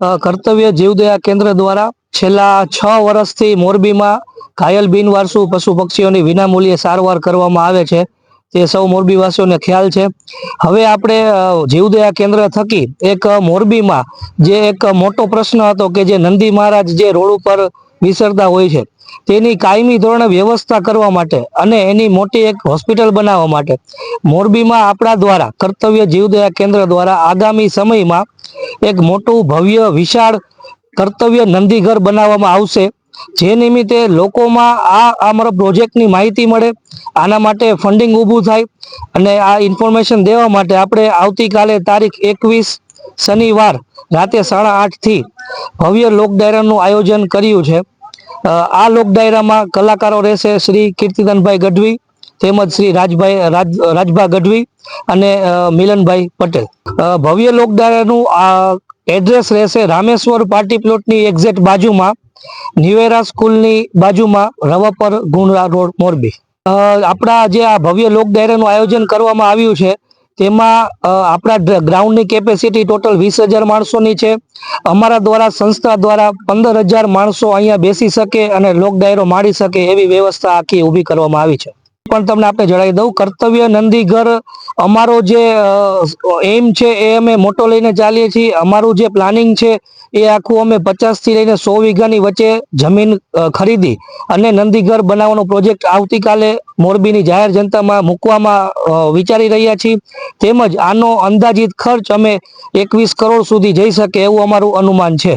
કર્તવ્ય જીવદયા કેન્દ્ર દ્વારા છેલ્લા 6 વર્ષથી મોરબીમાં ઘાયલ બિનવારસુ પશુ પક્ષીઓની વિનામૂલ્યે સારવાર કરવામાં આવે છે, તે સૌ મોરબીવાસીઓને ખ્યાલ છે। હવે આપણે જીવદયા કેન્દ્ર થકી એક મોરબીમાં જે એક મોટો પ્રશ્ન હતો કે જે નંદી મહારાજ જે રોડ ઉપર વિસરતા હોય છે તેની કાયમી ધોરણે વ્યવસ્થા કરવા માટે અને એની મોટી એક હોસ્પિટલ બનાવવા માટે મોરબીમાં આપણા દ્વારા કર્તવ્ય જીવદયા કેન્દ્ર દ્વારા આગામી સમયમાં એક મોટું ભવ્ય વિશાળ કર્તવ્ય નંદીઘર બનાવવામાં આવશે, જે નિમિત્તે લોકોમાં આ અમારા પ્રોજેક્ટની માહિતી મળે, આના માટે ફંડિંગ ઊભું થાય અને આ ઇન્ફોર્મેશન દેવા માટે આપણે આવતીકાલે તારીખ 21 શનિવાર રાતે 8:30 થી ભવ્ય લોક ડાયરાનું આયોજન કર્યું છે। આ લોક ડાયરામાં કલાકારો રહેશે શ્રી કીર્તિદાનભાઈ ગઢવી તેમજ શ્રી રાજભા ગઢવી અને મિલનભાઈ પટેલ। ભવ્ય લોક ડાયરાનું એડ્રેસ રહેશે રામેશ્વર પાર્ટી પ્લોટની એક્ઝેક્ટ બાજુમાં, નિવેરા સ્કૂલની બાજુમાં, રવાપર ગુણરા રોડ, મોરબી। આપણા જે આ ભવ્ય લોક ડાયરાનું આયોજન કરવામાં આવ્યું છે તેમાં આપણા ગ્રાઉન્ડની કેપેસિટી ટોટલ 20,000 માણસોની છે। અમારા દ્વારા સંસ્થા દ્વારા 15,000 માણસો અહીંયા બેસી શકે અને લોક ડાયરો માણી શકે એવી વ્યવસ્થા આખી ઊભી કરવામાં આવી છે। પણ તમને આપણે જણાવી દઉં, કર્તવ્ય નંદીઘર અમારો જે એમ છે એ અમે મોટો લઈને ચાલીએ છીએ। અમારું જે પ્લાનિંગ છે એ આખું અમે 50 થી લઈને 100 વીઘાની વચ્ચે જમીન ખરીદી અને નંદીઘર બનાવવાનો પ્રોજેક્ટ આવતીકાલે મોરબીની જાહેર જનતામાં મૂકવામાં વિચારી રહ્યા છીએ। તેમજ આનો અંદાજિત ખર્ચ અમે 21 કરોડ સુધી જઈ શકે એવું અમારું અનુમાન છે।